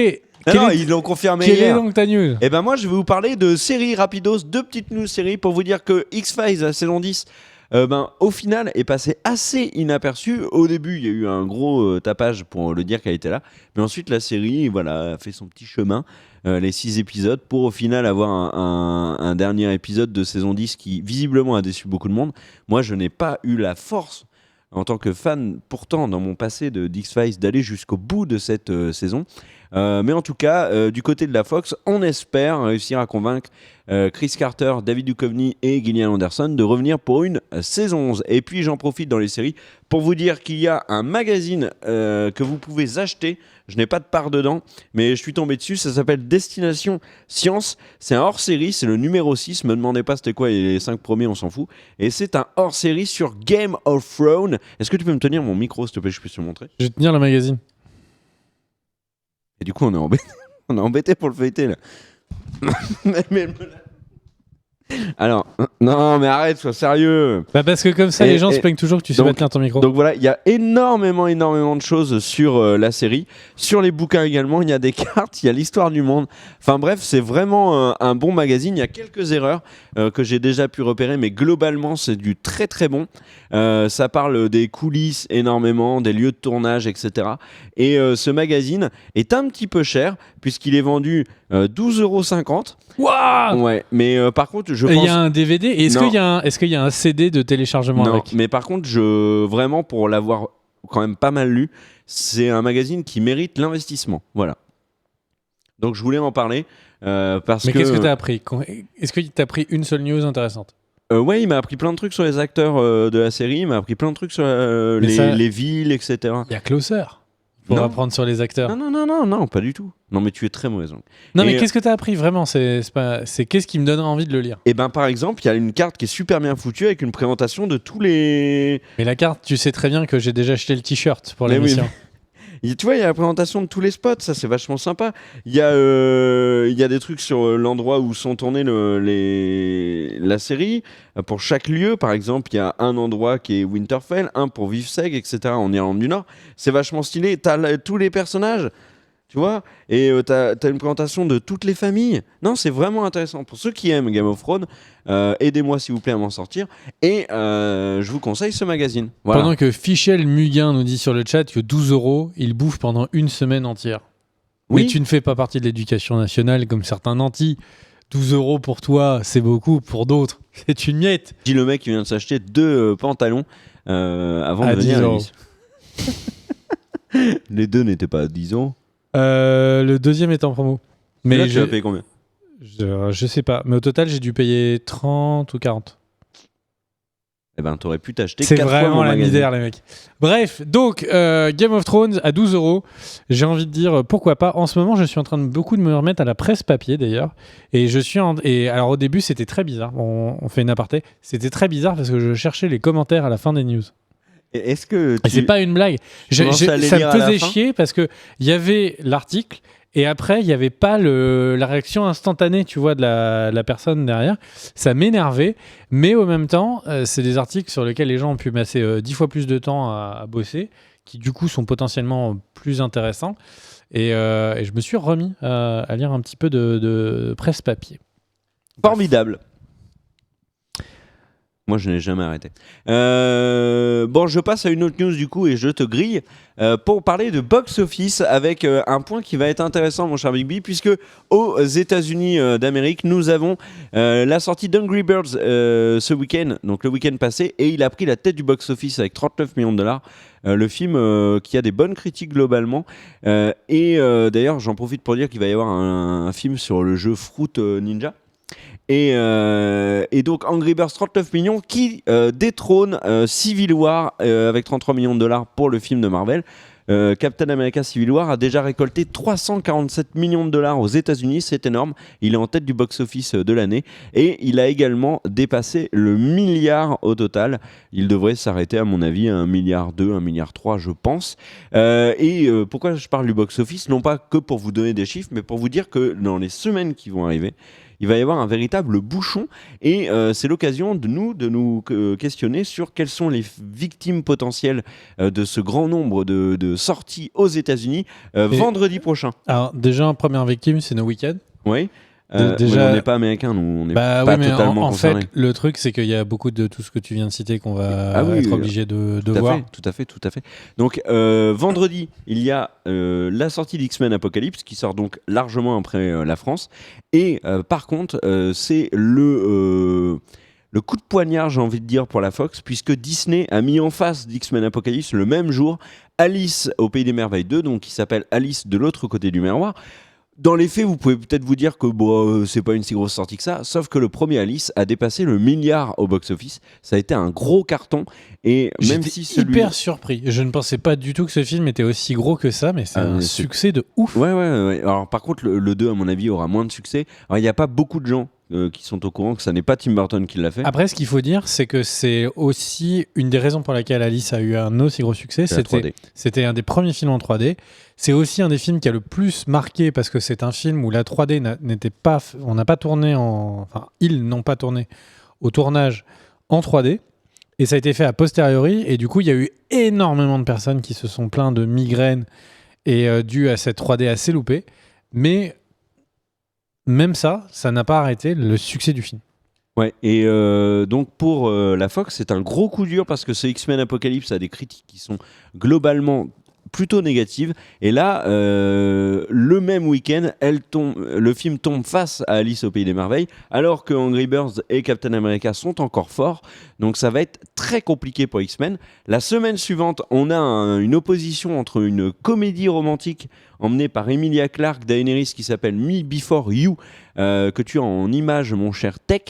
Speaker 3: Non, ils l'ont confirmé
Speaker 2: hier.
Speaker 3: Quelle
Speaker 2: est donc ta news ?
Speaker 3: Eh ben moi, je vais vous parler de séries rapidos, 2 petites news séries pour vous dire que X-Files, la saison 10, au final, est passé assez inaperçu. Au début, il y a eu un gros tapage pour le dire qu'elle était là. Mais ensuite, la série a fait son petit chemin, les 6 épisodes, pour au final avoir un dernier épisode de saison 10 qui, visiblement, a déçu beaucoup de monde. Moi, je n'ai pas eu la force, en tant que fan, pourtant, dans mon passé de X-Files, d'aller jusqu'au bout de cette saison. Mais en tout cas, du côté de la Fox, on espère réussir à convaincre Chris Carter, David Duchovny et Gillian Anderson de revenir pour une saison 11. Et puis j'en profite dans les séries pour vous dire qu'il y a un magazine que vous pouvez acheter. Je n'ai pas de part dedans, mais je suis tombé dessus. Ça s'appelle Destination Science. C'est un hors-série, c'est le numéro 6. Me demandez pas c'était quoi les 5 premiers, on s'en fout. Et c'est un hors-série sur Game of Thrones. Est-ce que tu peux me tenir mon micro, s'il te plaît, je peux te le montrer ?
Speaker 2: Je vais tenir le magazine.
Speaker 3: Et du coup, on est embêté pour le feuilleter, là. Alors, non, mais arrête, sois sérieux.
Speaker 2: Parce que comme ça, les gens se plaignent toujours que tu sais pas tenir ton micro.
Speaker 3: Donc voilà, il y a énormément de choses sur la série. Sur les bouquins également, il y a des cartes, il y a l'histoire du monde. Enfin bref, c'est vraiment un bon magazine. Il y a quelques erreurs que j'ai déjà pu repérer, mais globalement, c'est du très très bon. Ça parle des coulisses énormément, des lieux de tournage, etc. Et ce magazine est un petit peu cher, puisqu'il est vendu 12,50 €.
Speaker 2: Waouh !
Speaker 3: Ouais, mais par contre, je pense...
Speaker 2: Il y a un DVD, et est-ce qu'il y a un CD de téléchargement avec ?
Speaker 3: Non, mais par contre, vraiment, pour l'avoir quand même pas mal lu, c'est un magazine qui mérite l'investissement. Voilà. Donc, je voulais en parler parce que...
Speaker 2: Mais qu'est-ce que tu as appris ? Est-ce que tu as appris une seule news intéressante ?
Speaker 3: Ouais, il m'a appris plein de trucs sur les acteurs de la série, il m'a appris plein de trucs sur les villes, etc.
Speaker 2: Il y a Closer pour apprendre sur les acteurs.
Speaker 3: Non, pas du tout. Non, mais tu es très mauvaise.
Speaker 2: Non, mais qu'est-ce que tu as appris vraiment ? C'est qu'est-ce qui me donne envie de le lire ?
Speaker 3: Et ben, par exemple, il y a une carte qui est super bien foutue avec une présentation de tous les...
Speaker 2: Mais la carte, tu sais très bien que j'ai déjà acheté le t-shirt pour l'émission.
Speaker 3: Oui. Tu vois, il y a la présentation de tous les spots, ça c'est vachement sympa. Il y a des trucs sur l'endroit où sont tournées la série. Pour chaque lieu, par exemple, il y a un endroit qui est Winterfell, un pour Vivseg, etc. en Irlande du Nord. C'est vachement stylé. T'as tous les personnages, tu vois, et t'as une présentation de toutes les familles. Non, c'est vraiment intéressant. Pour ceux qui aiment Game of Thrones, aidez-moi s'il vous plaît à m'en sortir. Et je vous conseille ce magazine. Voilà.
Speaker 2: Pendant que Fichel Muguin nous dit sur le chat que 12 €, il bouffe pendant une semaine entière. Oui. Mais tu ne fais pas partie de l'éducation nationale comme certains nantis. 12 € pour toi, c'est beaucoup. Pour d'autres, c'est une miette.
Speaker 3: Dis le mec qui vient de s'acheter 2 pantalons avant de venir à l'émission. Les 2 n'étaient pas à 10 €.
Speaker 2: Le deuxième est en promo.
Speaker 3: Mais là, tu as payé combien ?
Speaker 2: Je sais pas. Mais au total, j'ai dû payer 30 ou 40.
Speaker 3: Eh ben, t'aurais pu t'acheter 4
Speaker 2: C'est
Speaker 3: fois
Speaker 2: vraiment la
Speaker 3: magazine.
Speaker 2: misère, les mecs. Bref, donc, Game of Thrones à 12 €. J'ai envie de dire, pourquoi pas. En ce moment, je suis en train de beaucoup de me remettre à la presse papier, d'ailleurs. Et alors, au début, c'était très bizarre. On fait une aparté. C'était très bizarre parce que je cherchais les commentaires à la fin des news.
Speaker 3: Est-ce que
Speaker 2: c'est pas une blague. Ça me faisait chier parce que il y avait l'article et après il y avait pas la réaction instantanée, tu vois, de la personne derrière. Ça m'énervait, mais au même temps, c'est des articles sur lesquels les gens ont pu passer 10 fois plus de temps à bosser, qui du coup sont potentiellement plus intéressants. Et je me suis remis à lire un petit peu de presse papier.
Speaker 3: Formidable. Moi, je n'ai jamais arrêté. Bon, je passe à une autre news du coup et je te grille pour parler de box-office avec un point qui va être intéressant, mon cher Big B, puisque aux États-Unis d'Amérique, nous avons la sortie d'Angry Birds ce week-end, donc le week-end passé, et il a pris la tête du box-office avec 39 millions de dollars. Le film qui a des bonnes critiques globalement. Et d'ailleurs, j'en profite pour dire qu'il va y avoir un film sur le jeu Fruit Ninja. Et donc Angry Birds 39 millions qui détrône Civil War avec 33 millions de dollars pour le film de Marvel. Captain America Civil War a déjà récolté 347 millions de dollars aux États-Unis, c'est énorme. Il est en tête du box-office de l'année et il a également dépassé le milliard au total. Il devrait s'arrêter, à mon avis, à 1,2 milliard, 1,3 milliard, je pense. Pourquoi je parle du box-office ? Non pas que pour vous donner des chiffres, mais pour vous dire que dans les semaines qui vont arriver, il va y avoir un véritable bouchon et c'est l'occasion de nous questionner sur quelles sont les victimes potentielles de ce grand nombre de sorties aux États-Unis vendredi prochain.
Speaker 2: Alors déjà, première victime, c'est No Weekend.
Speaker 3: Oui.
Speaker 2: Déjà...
Speaker 3: on n'est pas américain, nous, on n'est pas
Speaker 2: oui, mais
Speaker 3: totalement concernés.
Speaker 2: En fait, le truc, c'est qu'il y a beaucoup de tout ce que tu viens de citer qu'on va être obligé de voir.
Speaker 3: Tout à fait. Donc, vendredi, il y a la sortie d'X-Men Apocalypse qui sort donc largement après la France. Et par contre, c'est le coup de poignard, j'ai envie de dire, pour la Fox, puisque Disney a mis en face d'X-Men Apocalypse le même jour Alice au Pays des Merveilles 2, donc qui s'appelle Alice de l'autre côté du miroir. Dans les faits, vous pouvez peut-être vous dire que c'est pas une si grosse sortie que ça, sauf que le premier Alice a dépassé le milliard au box-office. Ça a été un gros carton. Et même si
Speaker 2: hyper surpris. Je ne pensais pas du tout que ce film était aussi gros que ça, mais c'est un succès de ouf.
Speaker 3: Ouais. Alors par contre, le 2, à mon avis, aura moins de succès. Alors il n'y a pas beaucoup de gens qui sont au courant que ça n'est pas Tim Burton qui l'a fait.
Speaker 2: Après, ce qu'il faut dire, c'est que c'est aussi une des raisons pour laquelle Alice a eu un aussi gros succès. C'était un des premiers films en 3D. C'est aussi un des films qui a le plus marqué parce que c'est un film où la 3D n'était pas... On n'a pas tourné Enfin, ils n'ont pas tourné au tournage en 3D. Et ça a été fait a posteriori. Et du coup, il y a eu énormément de personnes qui se sont plaints de migraines et dû à cette 3D assez loupée. Mais même ça n'a pas arrêté le succès du film.
Speaker 3: Ouais, et donc pour la Fox, c'est un gros coup dur parce que ce X-Men Apocalypse a des critiques qui sont globalement plutôt négative. Et là, le même week-end, le film tombe face à Alice au Pays des Merveilles, alors que Angry Birds et Captain America sont encore forts. Donc ça va être très compliqué pour X-Men. La semaine suivante, on a une opposition entre une comédie romantique emmenée par Emilia Clarke, Daenerys, qui s'appelle Me Before You, que tu as en image, mon cher Tech,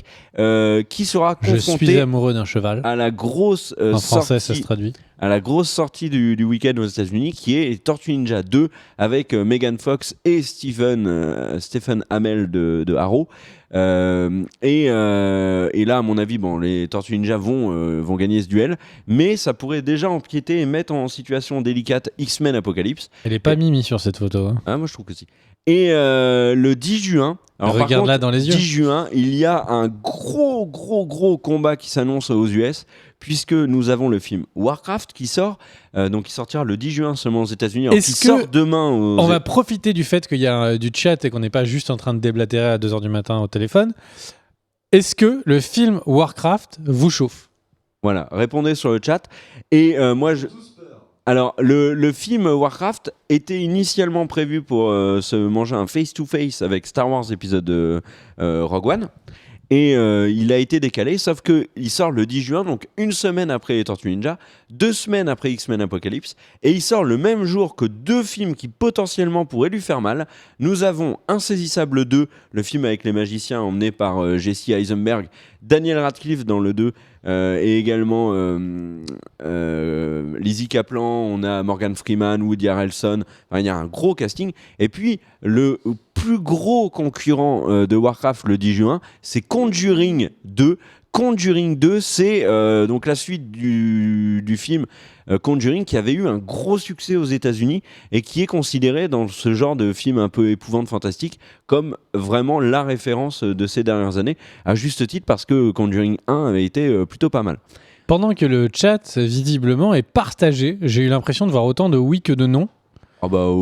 Speaker 3: qui sera confronté...
Speaker 2: Je suis amoureux d'un cheval.
Speaker 3: À la grosse
Speaker 2: en français, ça se traduit.
Speaker 3: À la grosse sortie du week-end aux États-Unis, qui est Tortue Ninja 2 avec Megan Fox et Stephen Amell de Arrow. Et là, à mon avis, les Tortues Ninja vont gagner ce duel, mais ça pourrait déjà empiéter et mettre en situation délicate X-Men Apocalypse.
Speaker 2: Elle est pas mimi sur cette photo. Hein.
Speaker 3: Ah, moi je trouve que si. Et le 10 juin,
Speaker 2: regarde-la dans les yeux.
Speaker 3: 10 juin, il y a un gros combat qui s'annonce aux US, puisque nous avons le film Warcraft qui sort, donc qui sortira le 10 juin seulement aux États-Unis, alors qui sort demain.
Speaker 2: On va profiter du fait qu'il y a du chat et qu'on n'est pas juste en train de déblatérer à 2h du matin au téléphone. Est-ce que le film Warcraft vous chauffe ?
Speaker 3: Voilà, répondez sur le chat. Et moi, alors, le film Warcraft était initialement prévu pour se manger un face-to-face avec Star Wars épisode Rogue One. Et il a été décalé, sauf qu'il sort le 10 juin, donc une semaine après les Tortues Ninja, 2 semaines après X-Men Apocalypse, et il sort le même jour que 2 films qui potentiellement pourraient lui faire mal. Nous avons Insaisissable 2, le film avec les magiciens emmené par Jesse Eisenberg, Daniel Radcliffe dans le 2, et également Lizzie Kaplan, on a Morgan Freeman, Woody Harrelson, enfin, il y a un gros casting. Et puis le plus gros concurrent de Warcraft le 10 juin, c'est Conjuring 2, Conjuring 2, c'est donc la suite du film Conjuring qui avait eu un gros succès aux États-Unis et qui est considéré dans ce genre de film un peu épouvante fantastique comme vraiment la référence de ces dernières années, à juste titre parce que Conjuring 1 avait été plutôt pas mal.
Speaker 2: Pendant que le chat, visiblement, est partagé, j'ai eu l'impression de voir autant de oui que de non.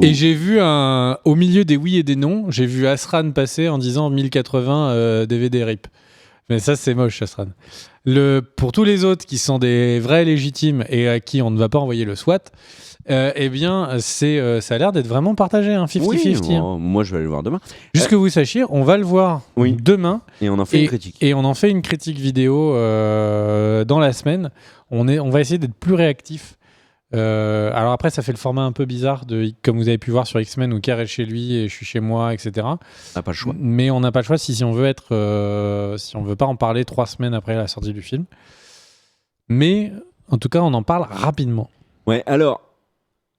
Speaker 2: Et j'ai vu au milieu des oui et des non, j'ai vu Asran passer en disant 1080 DVD RIP. Mais ça, c'est moche, Asran. Pour tous les autres qui sont des vrais légitimes et à qui on ne va pas envoyer le SWAT, eh bien, ça a l'air d'être vraiment partagé, 50-50.
Speaker 3: Oui, moi, je vais aller le voir demain.
Speaker 2: Juste que vous sachiez, on va le voir demain.
Speaker 3: Et on en fait une critique.
Speaker 2: Et on en fait une critique vidéo dans la semaine. On va essayer d'être plus réactif. Alors après, ça fait le format un peu bizarre, comme vous avez pu voir sur X-Men où Kerr est chez lui et je suis chez moi, etc.
Speaker 3: On n'a pas le choix.
Speaker 2: Mais on n'a pas le choix si on veut si on veut pas en parler 3 semaines après la sortie du film. Mais en tout cas, on en parle rapidement.
Speaker 3: Ouais, alors,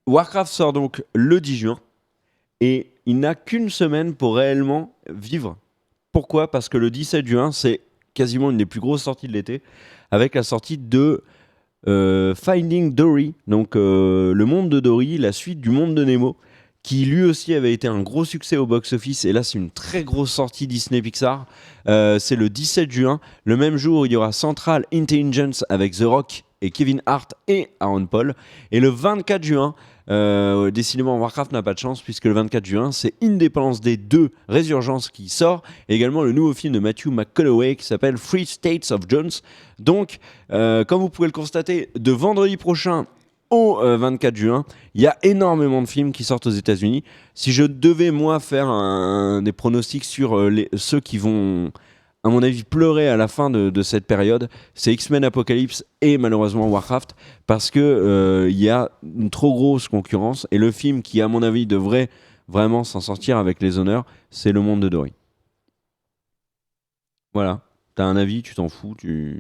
Speaker 3: Warcraft sort donc le 10 juin et il n'a qu'une semaine pour réellement vivre. Pourquoi ? Parce que le 17 juin, c'est quasiment une des plus grosses sorties de l'été, avec la sortie de Finding Dory, donc le monde de Dory, la suite du monde de Nemo, qui lui aussi avait été un gros succès au box-office, et là c'est une très grosse sortie Disney Pixar. C'est le 17 juin, le même jour il y aura Central Intelligence avec The Rock et Kevin Hart et Aaron Paul, et le 24 juin, décidément Warcraft n'a pas de chance puisque le 24 juin c'est Independence Day 2 Résurgence qui sort, et également le nouveau film de Matthew McConaughey qui s'appelle Free States of Jones. Donc comme vous pouvez le constater, de vendredi prochain au 24 juin, il y a énormément de films qui sortent aux États-Unis. Si je devais moi faire des pronostics sur ceux qui vont, à mon avis, pleurer à la fin de cette période, c'est X-Men Apocalypse et malheureusement Warcraft, parce que y a une trop grosse concurrence, et le film qui, à mon avis, devrait vraiment s'en sortir avec les honneurs, c'est Le Monde de Dory. Voilà. T'as un avis, tu t'en fous, que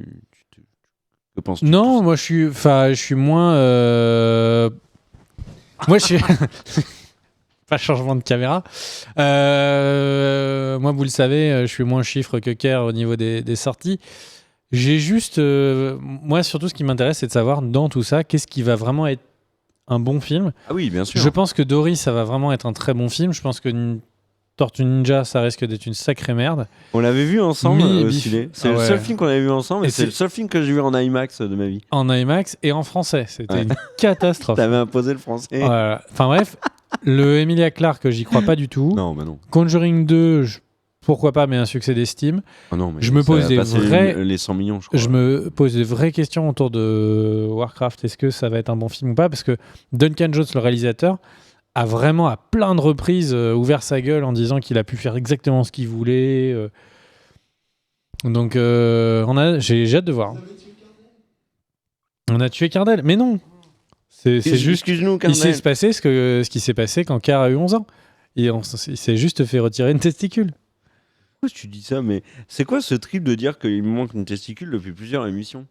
Speaker 3: penses-tu?
Speaker 2: Non, moi je suis moins... Moi je suis... Pas changement de caméra. Moi, vous le savez, je suis moins chiffre que Kerr au niveau des sorties. J'ai juste... moi, surtout, ce qui m'intéresse, c'est de savoir, dans tout ça, qu'est-ce qui va vraiment être un bon film.
Speaker 3: Ah oui, bien sûr.
Speaker 2: Je pense que Dory, ça va vraiment être un très bon film. Je pense que Tortue Ninja, ça risque d'être une sacrée merde.
Speaker 3: On l'avait vu ensemble au ciné. C'est le seul film qu'on avait vu ensemble, et c'est le seul film que j'ai vu en IMAX de ma vie.
Speaker 2: En IMAX et en français. C'était une catastrophe.
Speaker 3: T'avais imposé le français.
Speaker 2: Voilà. Enfin bref, le Emilia Clarke, j'y crois pas du tout.
Speaker 3: Non, bah non.
Speaker 2: Conjuring 2, pourquoi pas, mais un succès d'estime.
Speaker 3: Oh non, mais
Speaker 2: je me pose
Speaker 3: les 100 millions, je crois.
Speaker 2: Je me pose des vraies questions autour de Warcraft. Est-ce que ça va être un bon film ou pas ? Parce que Duncan Jones, le réalisateur, a vraiment à plein de reprises ouvert sa gueule en disant qu'il a pu faire exactement ce qu'il voulait. Donc j'ai hâte de voir. On a tué Cardell, mais non. C'est juste,
Speaker 3: excuse-nous,
Speaker 2: il s'est passé ce qui s'est passé quand Kerr a eu 11 ans. Il s'est juste fait retirer une testicule.
Speaker 3: Pourquoi tu dis ça? Mais c'est quoi ce trip de dire qu'il me manque une testicule depuis plusieurs émissions?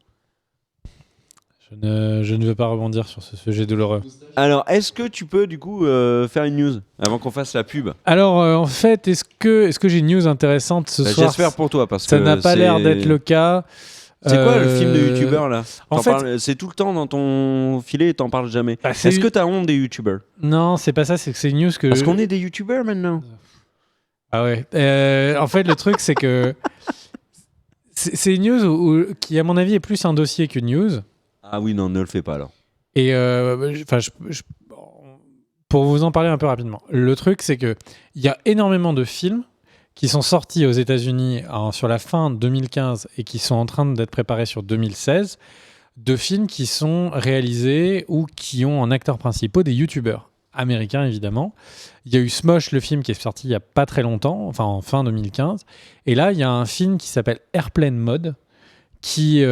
Speaker 2: Je ne veux pas rebondir sur ce sujet douloureux.
Speaker 3: Alors, est-ce que tu peux du coup faire une news avant qu'on fasse la pub?
Speaker 2: Alors, en fait, est-ce que j'ai une news intéressante ce soir?
Speaker 3: J'espère pour toi, parce
Speaker 2: ça
Speaker 3: que
Speaker 2: n'a pas l'air d'être le cas.
Speaker 3: C'est quoi le film de youtubeur là?
Speaker 2: En fait,
Speaker 3: c'est tout le temps dans ton filet et t'en parles jamais. Est-ce que t'as honte des youtubeurs?
Speaker 2: Non, c'est pas ça, c'est que c'est une news que...
Speaker 3: Parce qu'on est des youtubeurs maintenant.
Speaker 2: Ah ouais. En fait, le truc, c'est que c'est une news qui, à mon avis, est plus un dossier qu'une news.
Speaker 3: Ah oui, non, ne le fais pas alors.
Speaker 2: Et pour vous en parler un peu rapidement, le truc, c'est qu'il y a énormément de films qui sont sortis aux États-Unis sur la fin 2015 et qui sont en train d'être préparés sur 2016, de films qui sont réalisés ou qui ont en acteurs principaux des youtubeurs américains, évidemment. Il y a eu Smosh, le film qui est sorti il n'y a pas très longtemps, enfin en fin 2015. Et là, il y a un film qui s'appelle Airplane Mode, qui...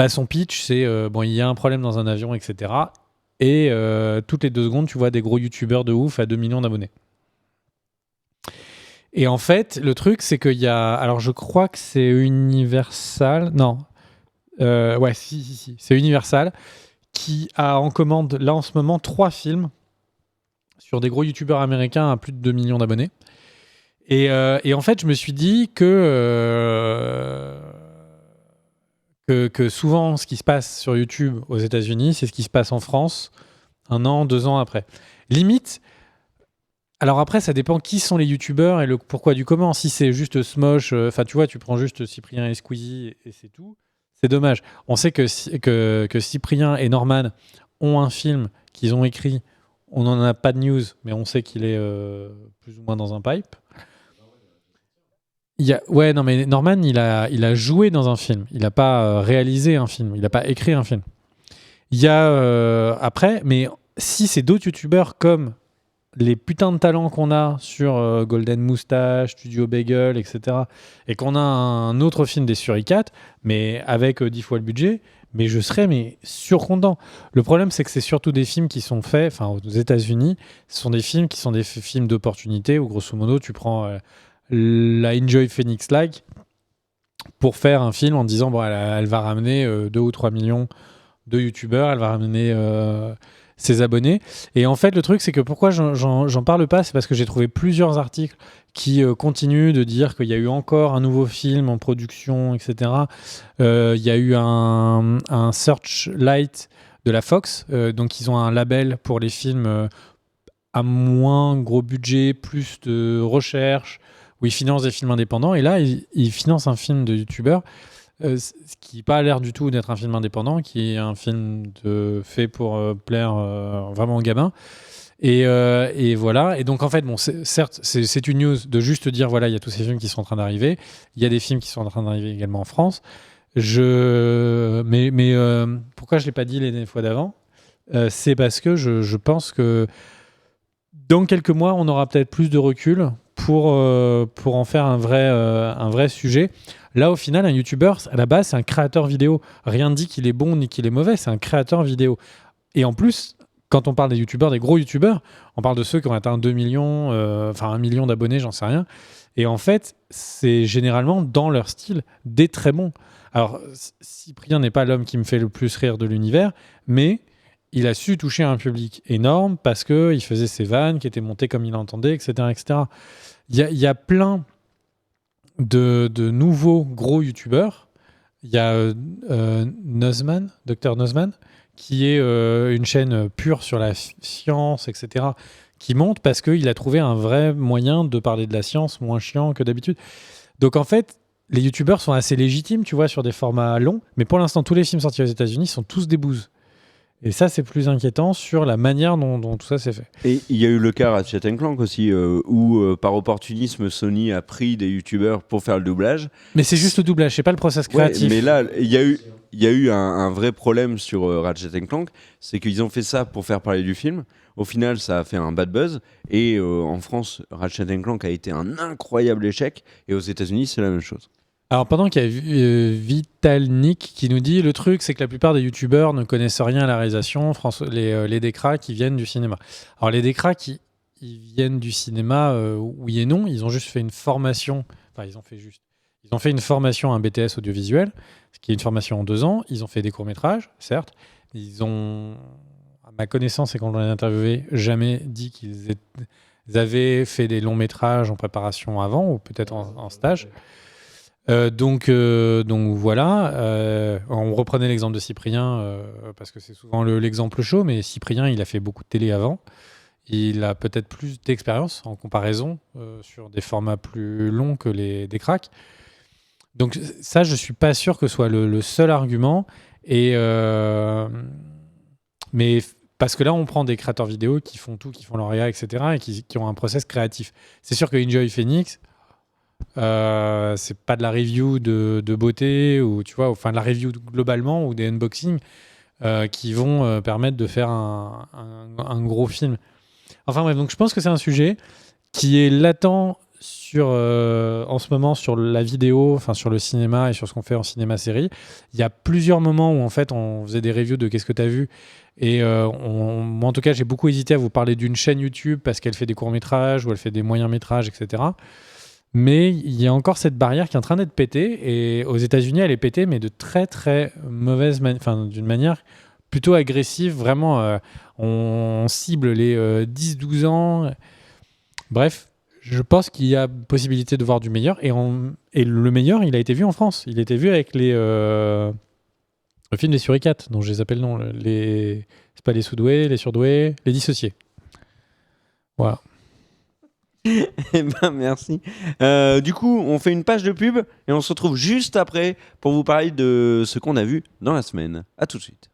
Speaker 2: son pitch, c'est il y a un problème dans un avion, etc. Et toutes les 2 secondes, tu vois des gros youtubeurs de ouf à 2 millions d'abonnés. Et en fait, le truc, c'est qu'il y a... Alors, je crois que c'est Universal... Non. Si. C'est Universal qui a en commande, là, en ce moment, 3 films sur des gros youtubeurs américains à plus de 2 millions d'abonnés. Et en fait, je me suis dit que souvent, ce qui se passe sur YouTube aux États-Unis, c'est ce qui se passe en France 1 an, 2 ans après. Limite. Alors après, ça dépend qui sont les youtubeurs et le pourquoi du comment. Si c'est juste Smosh, tu vois, tu prends juste Cyprien et Squeezie et c'est tout, c'est dommage. On sait que Cyprien et Norman ont un film qu'ils ont écrit. On n'en a pas de news, mais on sait qu'il est plus ou moins dans un pipe. Non, mais Norman, il a joué dans un film. Il n'a pas réalisé un film. Il n'a pas écrit un film. Il y a après, mais si c'est d'autres youtubeurs comme les putains de talents qu'on a sur Golden Moustache, Studio Bagel, etc., et qu'on a un autre film des Suricates, mais avec 10 fois le budget, mais je serais surcontent. Le problème, c'est que c'est surtout des films qui sont faits, aux États-Unis, ce sont des films qui sont des films d'opportunité, où grosso modo, tu prends la Enjoy Phoenix Like pour faire un film en disant bon, elle va ramener 2 ou 3 millions de youtubeurs, elle va ramener ses abonnés. Et en fait, le truc, c'est que pourquoi j'en parle pas, c'est parce que j'ai trouvé plusieurs articles qui continuent de dire qu'il y a eu encore un nouveau film en production, etc. Il y a eu un Searchlight de la Fox, donc ils ont un label pour les films à moins gros budget, plus de recherche, où ils financent des films indépendants. Et là, ils financent un film de youtubeur ce qui n'a pas l'air du tout d'être un film indépendant, qui est un film fait pour plaire vraiment aux gamins. Et voilà. Et donc, en fait, bon, certes, c'est une news de juste dire, voilà, il y a tous ces films qui sont en train d'arriver. Il y a des films qui sont en train d'arriver également en France. Mais pourquoi je ne l'ai pas dit les fois d'avant c'est parce que je pense que dans quelques mois, on aura peut-être plus de recul pour en faire un vrai sujet. Là, au final, un YouTuber, à la base, c'est un créateur vidéo. Rien ne dit qu'il est bon ni qu'il est mauvais, c'est un créateur vidéo. Et en plus, quand on parle des YouTubeurs, des gros YouTubeurs, on parle de ceux qui ont atteint 2 millions, 1 million d'abonnés, j'en sais rien. Et en fait, c'est généralement, dans leur style, des très bons. Alors, Cyprien n'est pas l'homme qui me fait le plus rire de l'univers, mais il a su toucher un public énorme parce qu'il faisait ses vannes qui étaient montées comme il entendait, etc. etc. Il y a plein de nouveaux gros youtubeurs. Il y a Nozman, Dr Nozman, qui est une chaîne pure sur la science, etc., qui monte parce qu'il a trouvé un vrai moyen de parler de la science moins chiant que d'habitude. Donc en fait, les youtubeurs sont assez légitimes, tu vois, sur des formats longs, mais pour l'instant, tous les films sortis aux États-Unis sont tous des bouses. Et ça, c'est plus inquiétant sur la manière dont tout ça s'est fait.
Speaker 3: Et il y a eu le cas Ratchet & Clank aussi, où par opportunisme, Sony a pris des youtubeurs pour faire le doublage.
Speaker 2: Mais c'est juste le doublage, c'est pas le process créatif.
Speaker 3: Ouais, mais là, il y a eu un vrai problème sur Ratchet & Clank, c'est qu'ils ont fait ça pour faire parler du film. Au final, ça a fait un bad buzz. Et en France, Ratchet & Clank a été un incroyable échec. Et aux États-Unis, c'est la même chose.
Speaker 2: Alors pendant qu'il y a Vital Nick qui nous dit le truc c'est que la plupart des youtubeurs ne connaissent rien à la réalisation, les décras qui viennent du cinéma. Alors les décras qui viennent du cinéma, oui et non, ils ont juste fait une formation, ils ont fait une formation, un BTS audiovisuel, ce qui est une formation en 2 ans, ils ont fait des courts-métrages, certes, ils ont, à ma connaissance et quand on l'a interviewé, jamais dit qu'ils avaient fait des longs-métrages en préparation avant, ou peut-être en stage. Donc voilà, on reprenait l'exemple de Cyprien parce que c'est souvent l'exemple chaud, mais Cyprien il a fait beaucoup de télé avant, il a peut-être plus d'expérience en comparaison sur des formats plus longs que des cracks. Donc ça, je suis pas sûr que ce soit le seul argument, mais parce que là on prend des créateurs vidéo qui font tout, qui font leur réa, etc. et qui ont un process créatif. C'est sûr que Enjoy Phoenix, c'est pas de la review de beauté ou tu vois, enfin de la review globalement ou des unboxings qui vont permettre de faire un gros film. Enfin bref, donc je pense que c'est un sujet qui est latent en ce moment sur la vidéo, enfin sur le cinéma et sur ce qu'on fait en cinéma-série. Il y a plusieurs moments où en fait on faisait des reviews de qu'est-ce que t'as vu et moi en tout cas j'ai beaucoup hésité à vous parler d'une chaîne YouTube parce qu'elle fait des courts-métrages ou elle fait des moyens-métrages, etc. Mais il y a encore cette barrière qui est en train d'être pétée. Et aux États-Unis, elle est pétée, mais de très, très mauvaise manière. Enfin, d'une manière plutôt agressive. Vraiment, on cible les 10-12 ans. Bref, Je pense qu'il y a possibilité de voir du meilleur. Et le meilleur, il a été vu en France. Il a été vu avec le film des suricates, dont je les appelle non. C'est pas les sous-doués, les surdoués, les dissociés. Voilà.
Speaker 3: Eh ben, merci. Du coup, on fait une page de pub et on se retrouve juste après pour vous parler de ce qu'on a vu dans la semaine. À tout de suite.